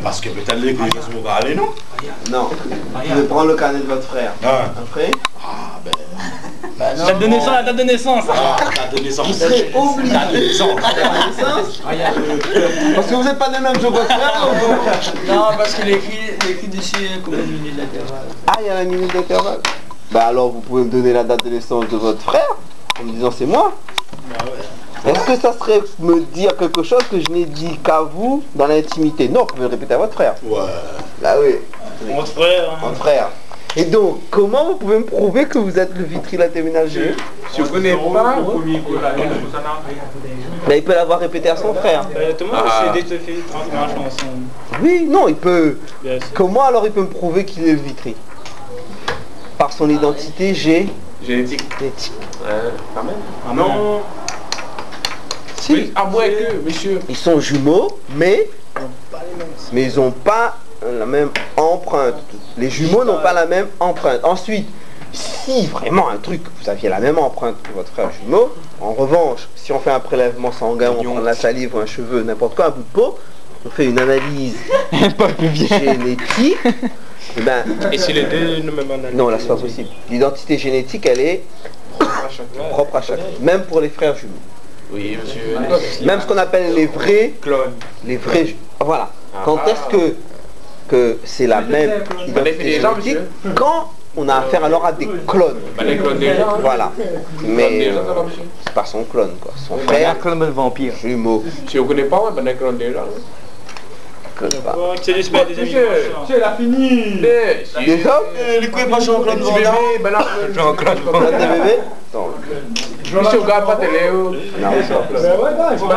parce que peut-être les couilles sont pas allés, non? Non. Vous pouvez prendre le carnet de votre frère. Après. Ah ben. Date de naissance, la date de naissance. Date de naissance. Vous serez obligé. Date de naissance. Parce que vous n'êtes pas des mêmes que votre frère ou Non, parce que l'écrit dessus comme une minute d'intervalle. Ah, il y a la minute d'intervalle. Bah alors vous pouvez me donner la date de naissance de votre frère en me disant c'est moi. Est-ce que ça serait me dire quelque chose que je n'ai dit qu'à vous dans l'intimité? Non, vous pouvez le répéter à votre frère. Ouais. Bah oui. Votre frère. Votre frère. Et donc, comment vous pouvez me prouver que vous êtes le vitrier déménagé? Je connais pas. Bah, il peut l'avoir répété à son frère. Tout le monde c'est des fait la chanson. Oui, non, il peut. Bien sûr. Comment alors il peut me prouver qu'il est le vitrier? Par son identité Génétique. génétique. Quand même. Non. Si. À moins que, monsieur. Ils sont jumeaux, mais ils n'ont pas la même empreinte. Les jumeaux n'ont pas la même empreinte. Ensuite, si vraiment un truc, vous aviez la même empreinte que votre frère jumeau, en revanche, si on fait un prélèvement sanguin, on prend de la salive ou un cheveu, n'importe quoi, un bout de peau, on fait une analyse génétique, et ben, Et si les deux ne même analyse? non, là c'est pas possible. L'identité génétique, elle est propre à chacun, même pour les frères jumeaux. Oui, monsieur. Même ce qu'on appelle les vrais Clone. voilà. Quand est-ce que c'est la même identité génétique? Quand on a affaire alors à des clones. Les clones déjà. Voilà. Mais c'est pas son clone quoi. Son frère, clone de vampire. jumeau. Si vous connaissez pas, les clones déjà. Clone pas. C'est l'espèce des amis. C'est la fini. Déjà Les couilles pas Jean-Claude Van Damme. Jean-Claude. clone des bébés? Non. Monsieur, regarde pas télé. Non, c'est pas possible.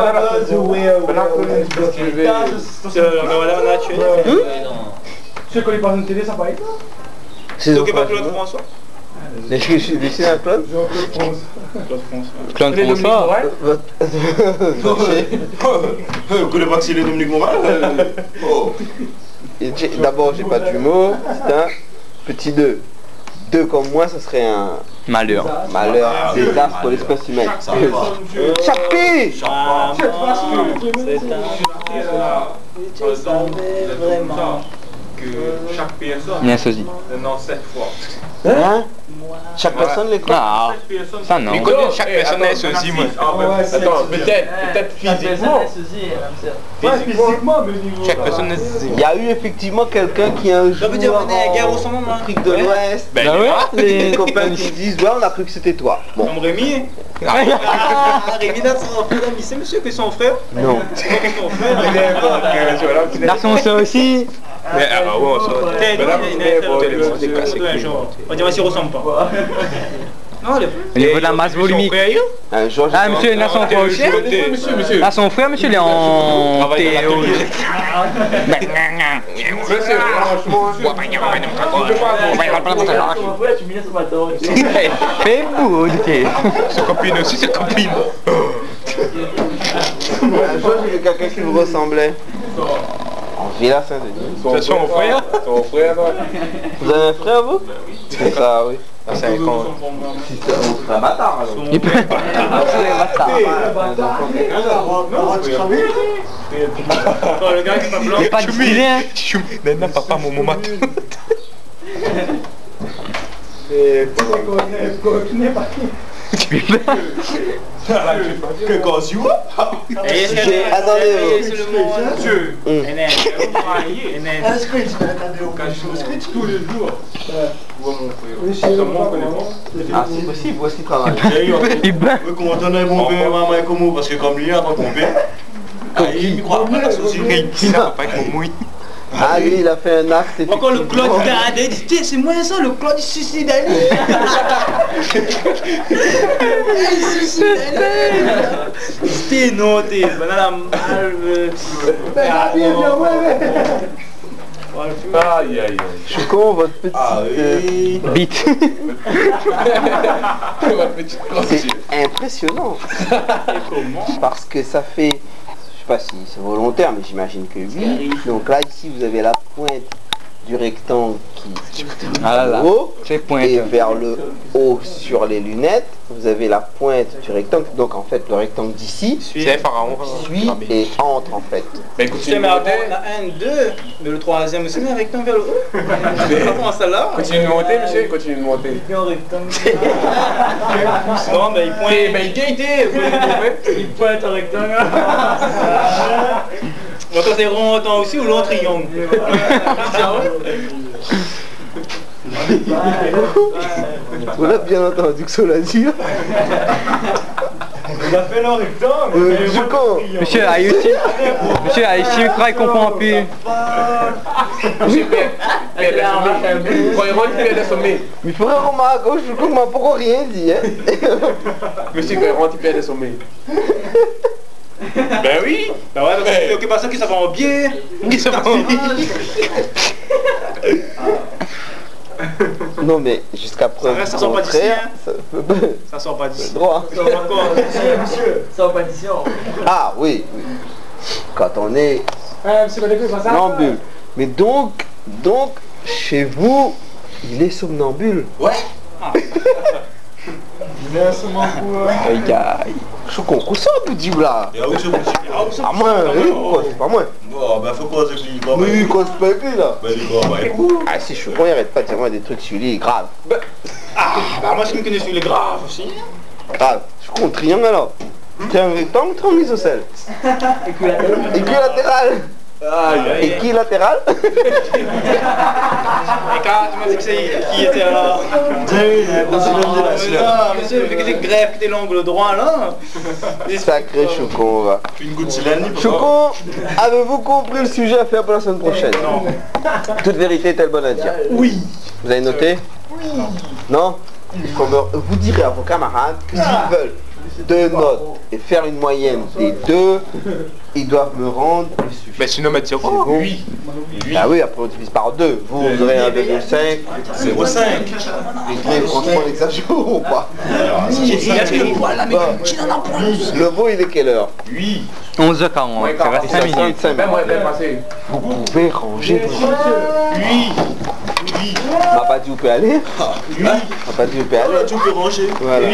Tu sais quand il passe une télé, ça va être là. C'est Donc son il pas frère Claude jumeau. François. Est-ce que je suis dessiné un clone? Claude François. Clone François. Vous connaissez pas que c'est les Dominique Moral? Oh. D'abord, j'ai pas de jumeaux. C'est un petit 2. 2 comme moi, ce serait un Malheur. malheur, désastre pour l'espèce humaine. Ça va. Chappé! Ah, c'est un... Tu savais vraiment Que chaque personne Bien sosie. non 7 fois. Hein? Chaque personne les clones? Ah, ça non. Chaque personne est sosie, moi. Attends, peut-être physiquement. Physiquement, mais niveau. Chaque personne est sosie. Il y a eu effectivement quelqu'un qui un jour veut dire on est à guerre au en son moment, hein. Afrique de l'Ouest, Ben, les copains qui disent ouais on a cru que c'était toi. Bon, Comme Rémi. Ah, Rémi là, son frère d'ami, c'est monsieur que son frère. non. C'est pas que son frère. Garçon, ça aussi. Mais ah ouais, On dirait qu'il ressemble pas. Non, Au niveau de la masse volumique. Un jour, Ah, monsieur, il a son frère aussi. Monsieur. Là, son frère, monsieur, il est en théorie. Monsieur, franchement, Fais beau, ok. sa copine aussi, sa copine. un jour j'ai vu quelqu'un qui me ressemblait. En Villa Saint-Denis. C'est son frère. Son frère, Vous avez un frère vous? C'est ça, oui. c'est un con. C'est un bâtard alors. Il peut. Le gars qui est pas blanc. Il est pas discret, hein. Maintenant, papa, mon maman. Que quand tu vois? Attendez, C'est le mot. Tous les jours. ah c'est possible, voici travail. Il bat. Oui, comment t'en as bon père, maman et comment? Parce que comme lui, après mon père, il croit pas la société. Il n'a pas avec mon mouille. Ah lui il a fait un acte Encore le effectivement. Claude Cadet, il dit c'est moi ça, le Claude suicide Ali. Il suicide Ali. C'était non, t'es banana mal. Aïe, aïe, Je suis con, votre petite... Ah oui. Bite. c'est impressionnant. Parce que ça fait... Je sais pas si c'est volontaire, mais j'imagine que oui. Donc là, ici, vous avez la pointe du rectangle qui Ah là là. est haut C'est pointe. et vers le haut sur les lunettes, vous avez la pointe du rectangle. Donc en fait, le rectangle d'ici C'est pharaon. suit et entre en fait. Mais Tu sais, continue de mais avant, monter. on a un, deux, mais le troisième aussi, mais avec un vers le haut. Comment ça là? Continue de monter, monsieur, continue de monter. Non, mais il pointe. Ben, il gagne, Il pointe un rectangle. Bon, toi, c'est rond autant aussi ou long triangle? On a bien entendu que cela dit. On a fait le rectangle. Je con. Monsieur, ici, il faudrait qu'on comprend plus. Monsieur, Pierre des sommets. Quand il rentre, Pierre des sommets. Mais frère, on m'a à gauche, je comprends pourquoi rien dit. Hein. Monsieur, quand il rentre, il perd des sommets. Ben oui. Bah ouais, donc c'est l'occupation qui s'en va en biais. Qui se Non mais jusqu'à preuve Ça du sort pas d'ici, contraire, hein. ça peut Ça sort pas d'ici. droit. Monsieur, ça sort pas d'ici. Ah oui, oui. Quand on est somnambule. Mais donc, chez vous, il est somnambule. Ouais. Aïe aïe. Je comprends ça, Boudi là. Et où c'est possible? Pas moi, oui, quoi, c'est pas moi. Bon, ben faut quoi ce qui va? Mais quoi, c'est pas écrit là. Ben il va, écoute. Ah si, je suis con, il arrête pas de dire moi des trucs sur lui, grave. Bah moi je me connais sur les graves aussi. Grave. Je suis con, triangle alors. T'es un rectangle, t'es en isocèle. Équilatéral. Équilatéral. Et quand tu m'as dit que c'est qui était là? Monsieur, vu que c'est grève, que t'es l'angle droit là. Sacré Chocon, va. Une goutte de silani pour Chocon, avez-vous compris le sujet à faire pour la semaine prochaine? Non. Toute vérité est-elle bonne à dire? Oui. Vous avez noté? Oui. Non? Vous direz à vos camarades que s'ils veulent 2 notes et faire une moyenne des 2, ils doivent me rendre le sujet. Ben sinon, mettre sur Bon. oui. Ah oui, après on divise par 2. Vous aurez 1,5. 0,5. Mais franchement, n'exagérons pas. Le veau, il est quelle heure? 8. 11h40, ça reste 5 minutes. Ben moi, il est passé. Vous pouvez ranger vos... 8. On m'a pas dit où peut aller. On m'a pas dit où peut aller. Tu peux ranger. Voilà.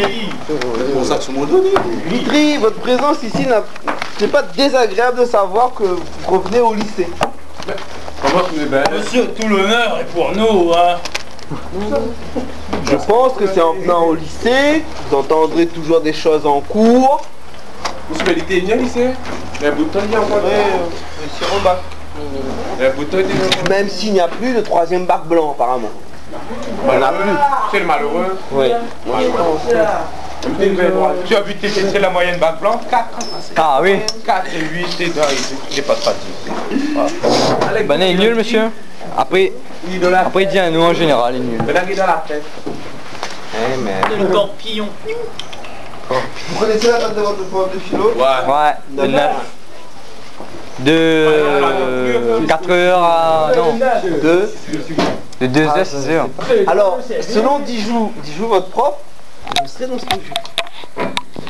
Pour ça que mon donné. Vitry, votre présence ici, c'est pas désagréable de savoir que vous revenez au lycée. Comment tu es belle? Monsieur, tout l'honneur est pour nous, hein. Je pense que c'est en venant au lycée, vous entendrez toujours des choses en cours. Vous souhaitez bien lycée? Le bouton il y a encore C'est au bac. Le bouton il est Même s'il n'y a plus de 3e bac blanc apparemment. Il n'y en a plus. C'est le malheureux. Oui. Moi je pense. Tu as vu c'est la moyenne bac blanc? 4. Ah oui. 4 et 8, il n'est pas pratique. Ben il est nul, monsieur. Après, il dit à nous en général, il est nul. Mais là, il est dans la tête. Eh mais... Le torpillon. Vous connaissez la date de votre prof de philo? Ouais, de 9. De 4h à... Non, Deux. de 2h à 6h. Alors, selon Dijou, votre prof, je serai dans ce que je...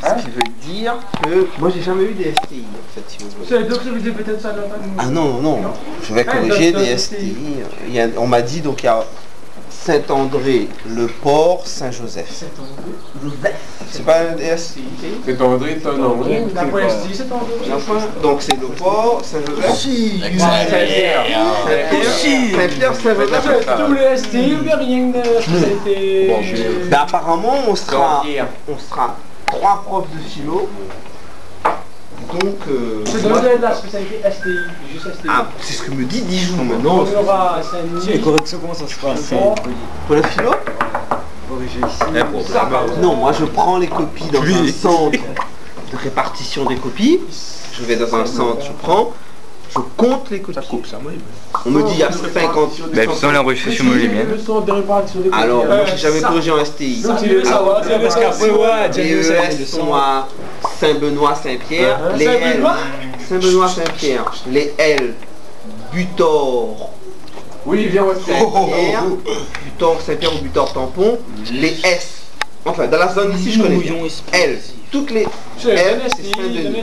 Ce qui veut dire que moi j'ai jamais eu des STI en fait, si vous voulez. Ah non, non, je vais corriger des STI. On m'a dit donc il y a Saint-André, Le Port, Saint-Joseph. C'est pas un STI? C'est André, ton André. Donc c'est Le Port, Saint-Joseph. Saint-Pierre. Saint-Pierre, Saint-Joseph. Tous les STI ou bien rien de spécialité? Ben, apparemment on sera 3 profs de philo. Donc C'est de la spécialité STI, juste STI. ah, c'est ce que me dit Dijou maintenant. On aura Saint-Denis. correction, comment ça se passe? Pour la philo? Non, moi je prends les copies dans un centre de répartition des copies. Je vais dans un centre, je prends, je compte les copies. On me dit il y a 50. Ben putain, on l'a enregistré sur moi les miennes. Alors, moi j'ai jamais corrigé en STI. Les ES sont à Saint-Benoît-Saint-Pierre, les L, Saint-Benoît-Saint-Pierre, les L, Butor, Oui, viens, ouais. Saint-Pierre, Butor, Saint-Pierre ou Butor Tampon, les S. Enfin, dans la zone ici, je connais bien. L, toutes les L, c'est Saint-Denis.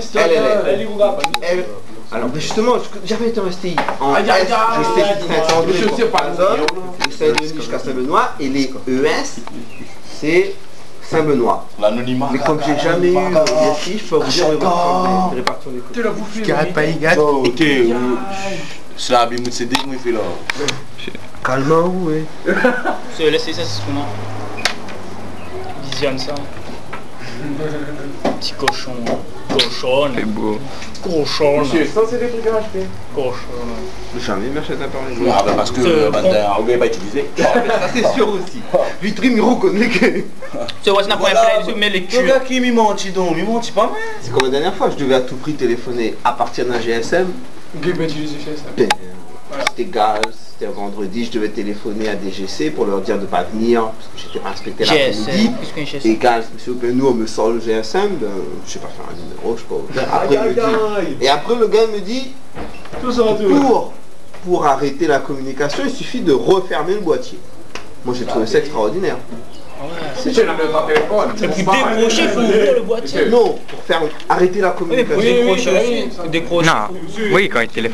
L, Alors, mais justement, j'avais été resté en Aïe, aïe, aïe, resté aïe, Saint-André je pour sais pas, Saint-Anne, de Saint-Denis jusqu'à Saint-Benoît, et les ES, c'est Saint-Benoît. L'anonymat. Mais comme j'ai jamais eu ici, je peux vous dire les répartitions des coûts. Tu l'as bouffé. Garde pas, il garde. Oh, ok, c'est la bimoute, c'est des mouilles, fait là. Calmement, oui. C'est laissez ça, c'est comment? Visionne ça. Petit cochon. Cochonne. C'est beau. Cochonne. Monsieur, ça c'est des trucs à acheter. Cochonne. Jamais m'achète un parler. Ah, bah parce que on ne pas utiliser. Ça c'est sûr aussi. Vitry me reconnaît que... C'est vrai, c'est n'a pas un mais les Le culs. gars qui m'y mentit donc, m'y mentit pas mal. C'est comme la dernière fois, je devais à tout prix téléphoner à partir d'un GSM. Qui peut utiliser ça? C'était gaz, c'était vendredi, je devais téléphoner à DGC pour leur dire de ne pas venir parce que j'étais pas respecté l'après-midi. GSM. Qu'est-ce qu'un GSM? Et gaz, monsieur, ben nous on me sort le GSM, ben, je sais pas faire un numéro, je sais pas. Après, il me dit, et après le gars me dit, pour arrêter la communication, il suffit de refermer le boîtier. Moi j'ai trouvé ça extraordinaire. Si tu n'as même pas téléphone. Et pour décrocher, il faut ouvrir le boîtier. Non, pour faire arrêter la Oui, mais pour communication. décrocher aussi. Décrocher. Non. Oui, quand il téléphone.